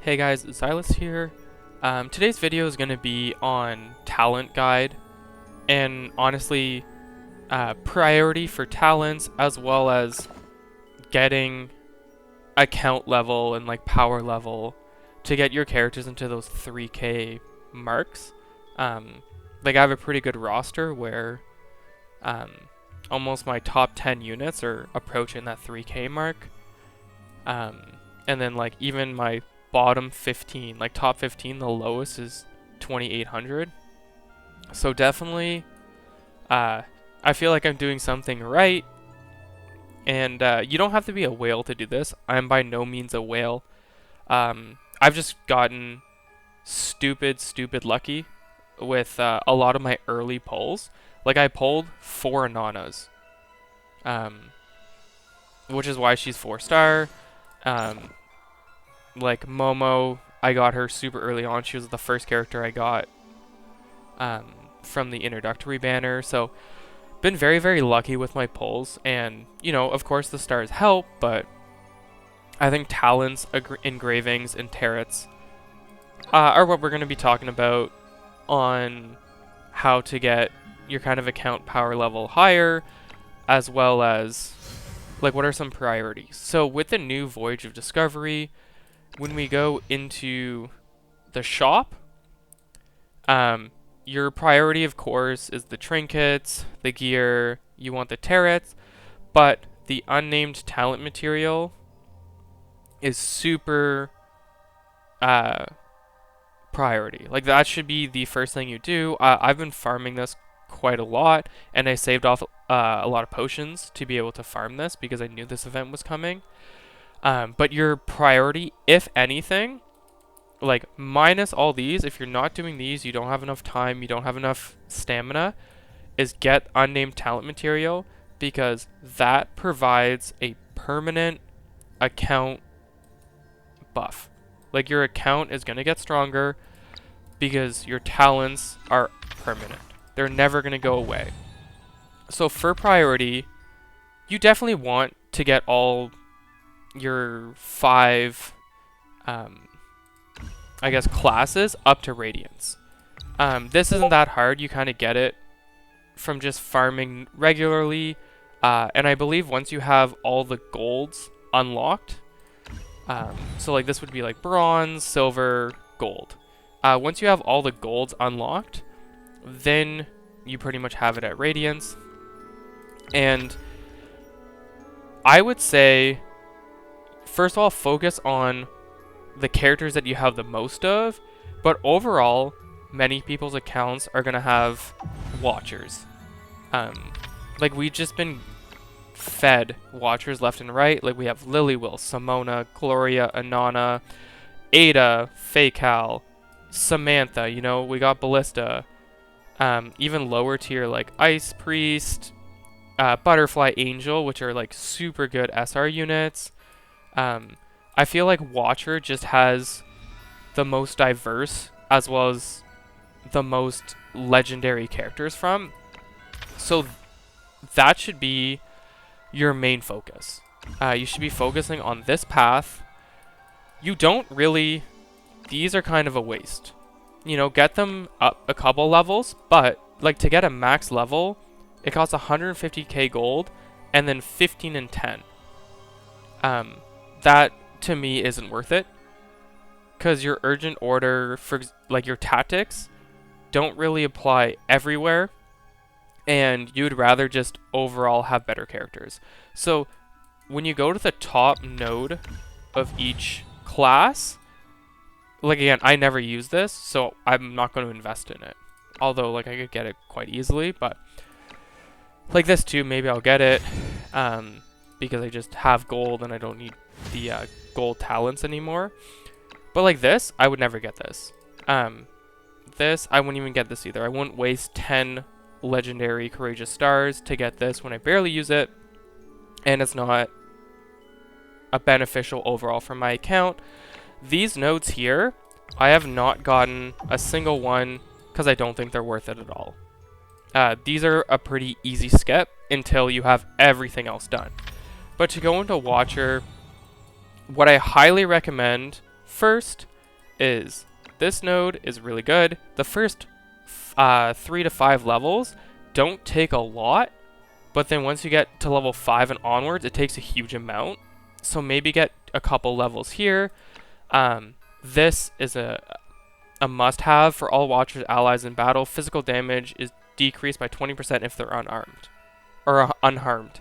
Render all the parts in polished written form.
Hey guys, Silas here. Today's video is going to be on talent guide and honestly priority for talents as well as getting account level and like power level to get your characters into those 3K marks. Like I have a pretty good roster where almost my top 10 units are approaching that 3K mark. And then like even my bottom 15, like top 15, the lowest is 2800. So definitely I feel like I'm doing something right. And you don't have to be a whale to do this. I'm by no means a whale. I've just gotten stupid lucky with a lot of my early pulls. Like I pulled 4 Ananas, which is why she's 4-star. Like Momo, I got her super early on. She was the first character I got from the introductory banner. So been very lucky with my pulls, and you know, of course the stars help, but I think talents, engravings, and turrets are what we're going to be talking about on how to get your kind of account power level higher, as well as like what are some priorities. So with the new Voyage of Discovery, when we go into the shop, your priority, of course, is the trinkets, the gear, you want the turrets, but the unnamed talent material is super priority. Like that should be the first thing you do. I've been farming this quite a lot, and I saved off a lot of potions to be able to farm this because I knew this event was coming. But your priority, if anything, like minus all these, if you're not doing these, you don't have enough time, you don't have enough stamina, is get unnamed talent material, because that provides a permanent account buff. Like your account is going to get stronger because your talents are permanent. They're never going to go away. So for priority, you definitely want to get all your 5 I guess classes up to Radiance. This isn't that hard. You kind of get it from just farming regularly, and I believe once you have all the golds unlocked, so like this would be like bronze, silver, gold. Once you have all the golds unlocked, then you pretty much have it at Radiance. And I would say, first of all, focus on the characters that you have the most of, but overall, many people's accounts are gonna have watchers. Like we've just been fed watchers left and right. Like we have Lilywil, Simona, Gloria, Anana, Ada, Facal, Samantha. You know, we got Ballista. Even lower tier like Ice Priest, Butterfly Angel, which are like super good SR units. I feel like Watcher just has the most diverse as well as the most legendary characters from. So that should be your main focus. You should be focusing on this path. You don't really... These are kind of a waste. You know, get them up a couple levels, but like to get a max level, it costs 150k gold and then 15 and 10. That to me isn't worth it, because your urgent order, for like your tactics, don't really apply everywhere, and you'd rather just overall have better characters. So when you go to the top node of each class, like again, I never use this, so I'm not going to invest in it, although like I could get it quite easily. But like this too, maybe I'll get it because I just have gold and I don't need the gold talents anymore. But like this, I would never get this. This, I wouldn't even get this either. I wouldn't waste 10 legendary courageous stars to get this when I barely use it, and it's not a beneficial overall for my account. These nodes here, I have not gotten a single one because I don't think they're worth it at all. These are a pretty easy skip until you have everything else done. But to go into Watcher, what I highly recommend first is this node is really good. The first 3 to 5 levels don't take a lot, but then once you get to level 5 and onwards, it takes a huge amount. So maybe get a couple levels here. This is a must-have for all Watchers allies in battle. Physical damage is decreased by 20% if they're unarmed or unharmed.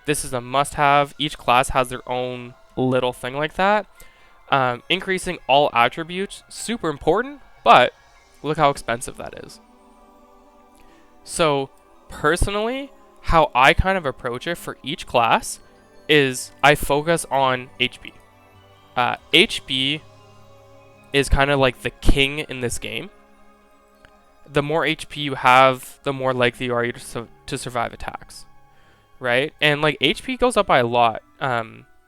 This is a must-have. Each class has their own little thing like that. Increasing all attributes, super important, but look how expensive that is. So personally, how I kind of approach it for each class is I focus on HP. HP is kind of like the king in this game. The more HP you have, the more likely you are to survive attacks, right? And like HP goes up by a lot,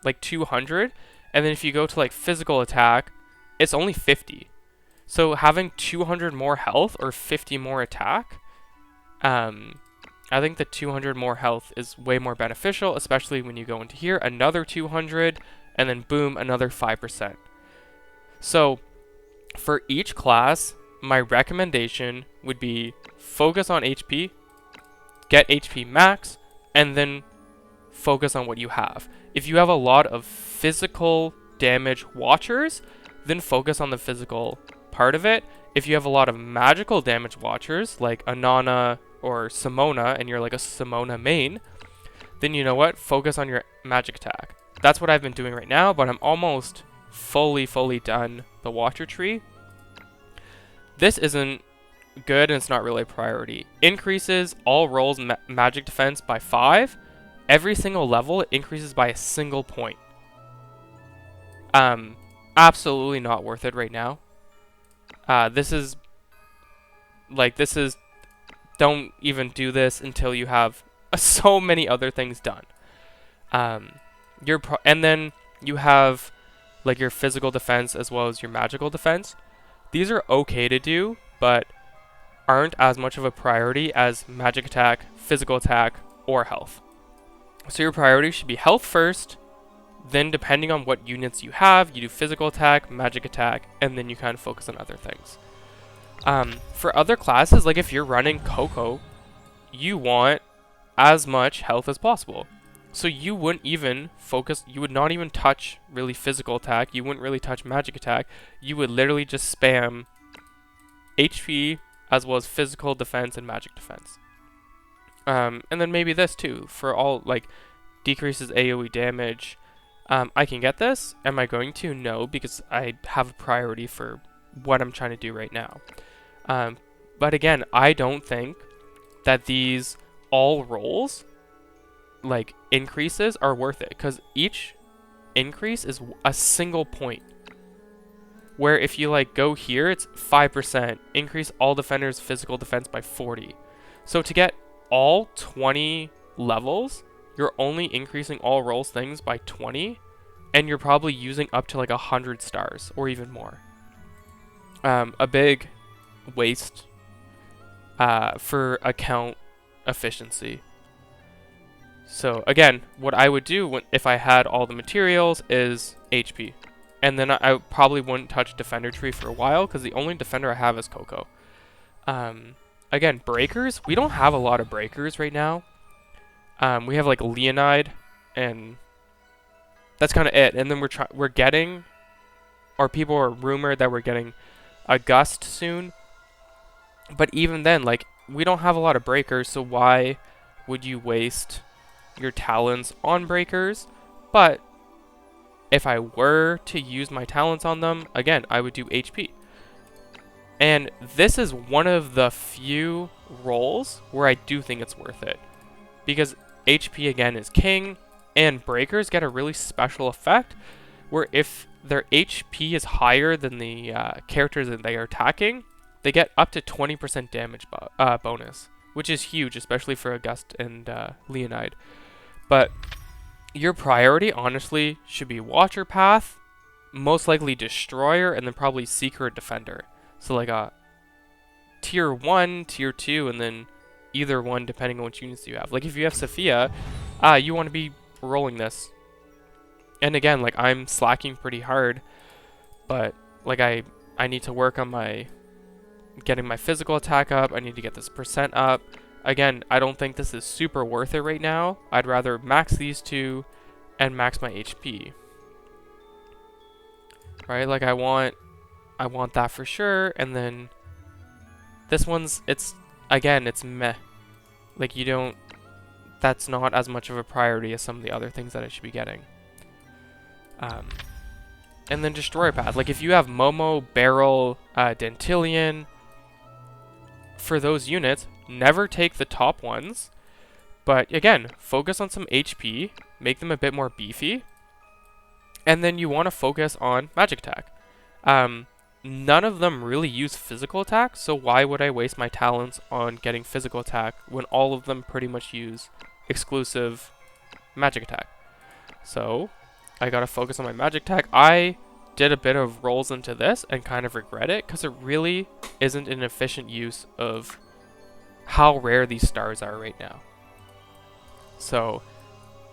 like 200, and then if you go to like physical attack, it's only 50. So having 200 more health or 50 more attack, I think the 200 more health is way more beneficial, especially when you go into here, another 200, and then boom, another 5%. So for each class, my recommendation would be focus on HP, get HP max, and then focus on what you have. If you have a lot of physical damage watchers, then focus on the physical part of it. If you have a lot of magical damage watchers, like Anana or Simona, and you're like a Simona main, then you know what? Focus on your magic attack. That's what I've been doing right now, but I'm almost fully done the watcher tree. This isn't good, and it's not really a priority. Increases all rolls magic defense by 5. Every single level, it increases by a single point. Absolutely not worth it right now. This is, don't even do this until you have so many other things done. And then you have like your physical defense as well as your magical defense. These are okay to do, but aren't as much of a priority as magic attack, physical attack, or health. So your priority should be health first, then depending on what units you have, you do physical attack, magic attack, and then you kind of focus on other things. For other classes, like if you're running Coco, you want as much health as possible. So you wouldn't even focus, you would not even touch really physical attack, you wouldn't really touch magic attack, you would literally just spam HP as well as physical defense and magic defense. And then maybe this too, for all, like, decreases AoE damage. I can get this. Am I going to? No, because I have a priority for what I'm trying to do right now. But again, I don't think that these all rolls, like, increases are worth it, because each increase is a single point. Where if you like go here, it's 5%, increase all defenders' physical defense by 40. So to get all 20 levels, you're only increasing all rolls things by 20, and you're probably using up to like 100 stars or even more. A big waste for account efficiency. So again, what I would do if I had all the materials is HP. And then I probably wouldn't touch Defender Tree for a while, because the only Defender I have is Coco. Again, Breakers. We don't have a lot of Breakers right now. We have like Leonide, and that's kind of it. And then we're getting, or people are rumored that we're getting a Gust soon. But even then, like, we don't have a lot of Breakers, so why would you waste your talents on Breakers? But if I were to use my talents on them, again, I would do HP. And this is one of the few roles where I do think it's worth it. Because HP, again, is king, and Breakers get a really special effect, where if their HP is higher than the characters that they are attacking, they get up to 20% damage bonus, which is huge, especially for August and Leonide. But your priority, honestly, should be Watcher Path, most likely Destroyer, and then probably Seeker or Defender. So like a Tier 1, Tier 2, and then either one depending on which units you have. Like if you have Sophia, you want to be rolling this. And again, like I'm slacking pretty hard, but like I need to work on my getting my physical attack up. I need to get this percent up. Again, I don't think this is super worth it right now. I'd rather max these two and max my HP. Right? Like I want that for sure. And then this one's, it's meh. Like that's not as much of a priority as some of the other things that I should be getting. And then Destroyer Path. Like if you have Momo, Barrel, Dentillion, for those units, never take the top ones. But again, focus on some HP, make them a bit more beefy. And then you want to focus on Magic Attack. None of them really use physical attack, so why would I waste my talents on getting physical attack when all of them pretty much use exclusive Magic Attack? So I gotta focus on my Magic Attack. I did a bit of rolls into this and kind of regret it because it really isn't an efficient use of how rare these stars are right now. So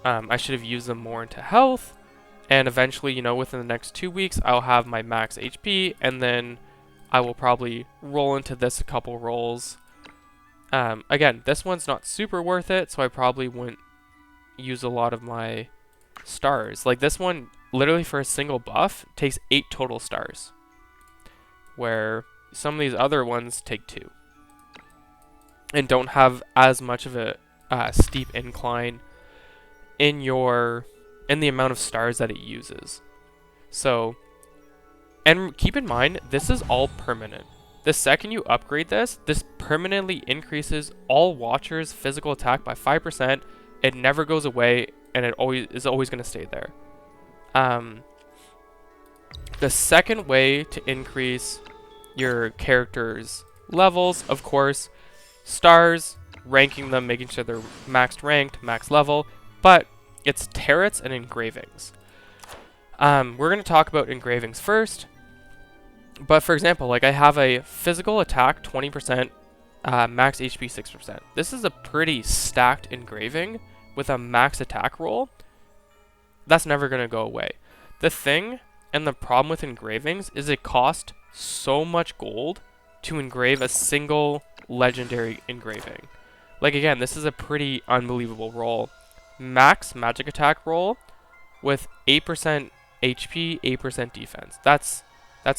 I should have used them more into health, and eventually, you know, within the next 2 weeks, I'll have my max HP, and then I will probably roll into this a couple rolls. Again, this one's not super worth it, so I probably wouldn't use a lot of my stars. Like this one, literally for a single buff, takes 8 total stars, where some of these other ones take 2. And don't have as much of a steep incline in the amount of stars that it uses. So, and keep in mind, this is all permanent. The second you upgrade this permanently increases all Watchers' physical attack by 5%. It never goes away, and it is always going to stay there. The second way to increase your character's levels, of course, stars, ranking them, making sure they're maxed ranked, max level, but it's turrets and engravings. We're going to talk about engravings first, but for example, like I have a physical attack 20%, max HP 6%. This is a pretty stacked engraving with a max attack roll. That's never going to go away. The thing and the problem with engravings is it costs so much gold to engrave a single legendary engraving. Like again, this is a pretty unbelievable roll. Max magic attack roll with 8% HP, 8% defense. That's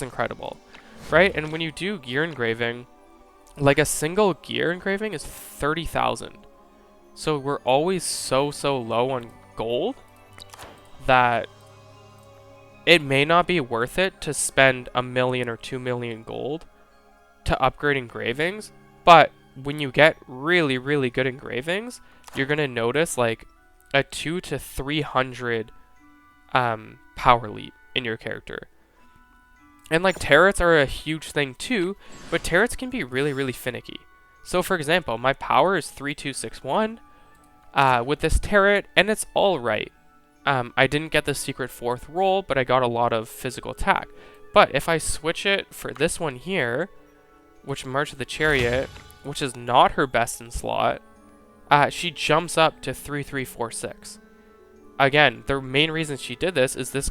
incredible, right? And when you do gear engraving, like a single gear engraving is 30,000. So we're always so low on gold that it may not be worth it to spend 1 million or 2 million gold to upgrade engravings. But when you get really good engravings, you're gonna notice like a 200 to 300 power leap in your character. And like turrets are a huge thing too, but turrets can be really finicky. So for example, my power is 3261 with this turret, and it's alright. I didn't get the secret 4th roll, but I got a lot of physical attack. But if I switch it for this one here, which March of the Chariot, which is not her best in slot, she jumps up to 3346. Again, the main reason she did this is this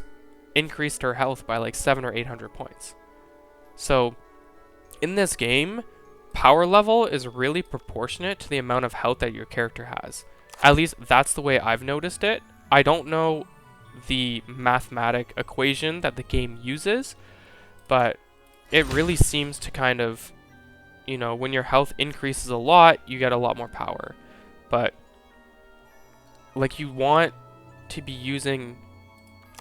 increased her health by like 700 or 800 points. So in this game, power level is really proportionate to the amount of health that your character has. At least that's the way I've noticed it. I don't know the mathematic equation that the game uses, but it really seems to kind of, you know, when your health increases a lot, you get a lot more power. But like you want to be using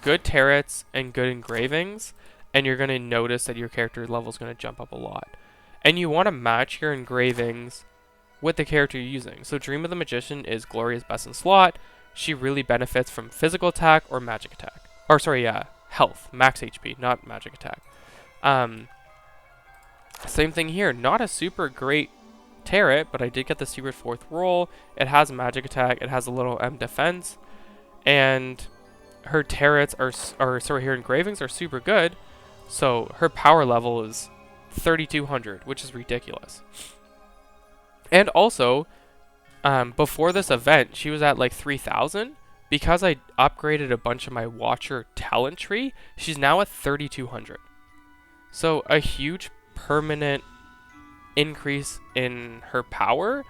good turrets and good engravings, and you're going to notice that your character level is going to jump up a lot. And you want to match your engravings with the character you're using. So Dream of the Magician is Gloria's best in slot. She really benefits from physical attack or magic attack. Or sorry, health, max HP, not magic attack. Same thing here, not a super great turret, but I did get the secret 4th roll. It has magic attack, it has a little defense, and her turrets her engravings are super good, so her power level is 3200, which is ridiculous. And also, before this event, she was at like 3000. Because I upgraded a bunch of my Watcher talent tree, she's now at 3200. So a huge permanent increase in her power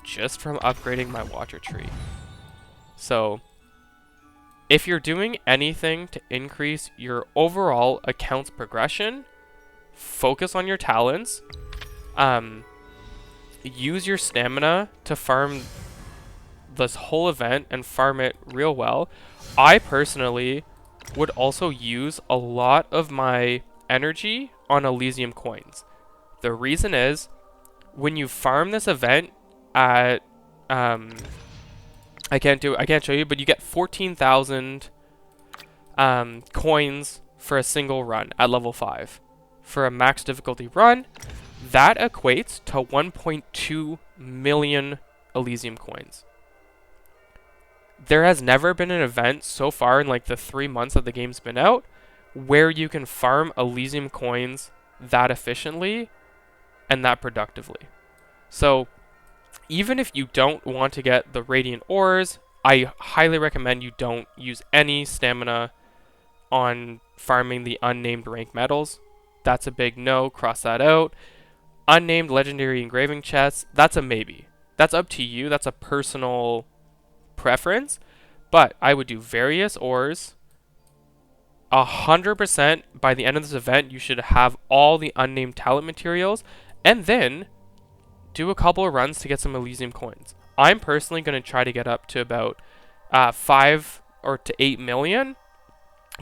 just from upgrading my Watcher tree. So if you're doing anything to increase your overall account's progression, focus on your talents. Use your stamina to farm this whole event and farm it real well. I personally would also use a lot of my energy on Elysium coins. The reason is, when you farm this event at I can't show you, but you get 14,000 coins for a single run at level 5. For a max difficulty run, that equates to 1.2 million Elysium coins. There has never been an event so far in like the 3 months that the game's been out where you can farm Elysium coins that efficiently and that productively. So even if you don't want to get the Radiant Ores, I highly recommend you don't use any stamina on farming the unnamed rank medals. That's a big no, cross that out. Unnamed legendary engraving chests, that's a maybe. That's up to you, that's a personal preference, but I would do various ores. 100% by the end of this event, you should have all the unnamed talent materials, and then do a couple of runs to get some Elysium coins. I'm personally going to try to get up to about 5 or to 8 million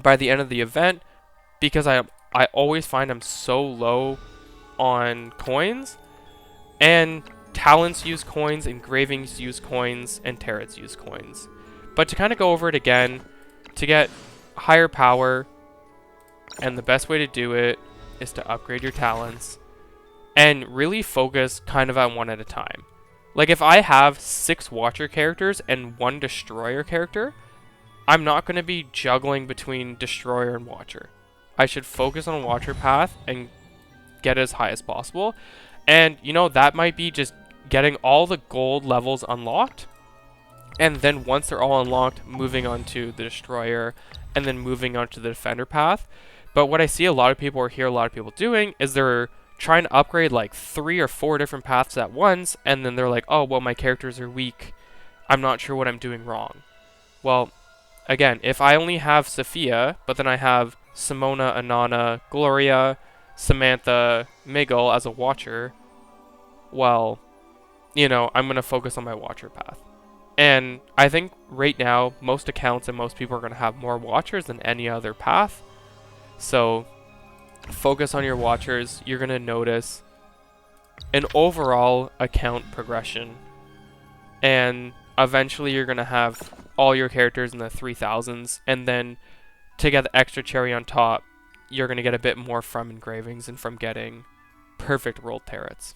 by the end of the event, because I always find I'm so low on coins, and talents use coins, engravings use coins, and turrets use coins. But to kind of go over it again, to get higher power, and the best way to do it is to upgrade your talents and really focus kind of on one at a time. Like if I have 6 Watcher characters and 1 Destroyer character, I'm not going to be juggling between Destroyer and Watcher. I should focus on Watcher path and get as high as possible. And you know, that might be just getting all the gold levels unlocked, and then once they're all unlocked, moving on to the Destroyer, and then moving on to the Defender path. But what I see a lot of people, or hear a lot of people doing, is they're trying to upgrade like 3 or 4 different paths at once, and then they're like, oh, well, my characters are weak. I'm not sure what I'm doing wrong. Well, again, if I only have Sophia, but then I have Simona, Anana, Gloria, Samantha, Miguel as a Watcher, well, you know, I'm going to focus on my Watcher path. And I think right now, most accounts and most people are going to have more Watchers than any other path. So focus on your Watchers. You're going to notice an overall account progression. And eventually you're going to have all your characters in the 3000s. And then to get the extra cherry on top, you're going to get a bit more from engravings and from getting perfect rolled turrets.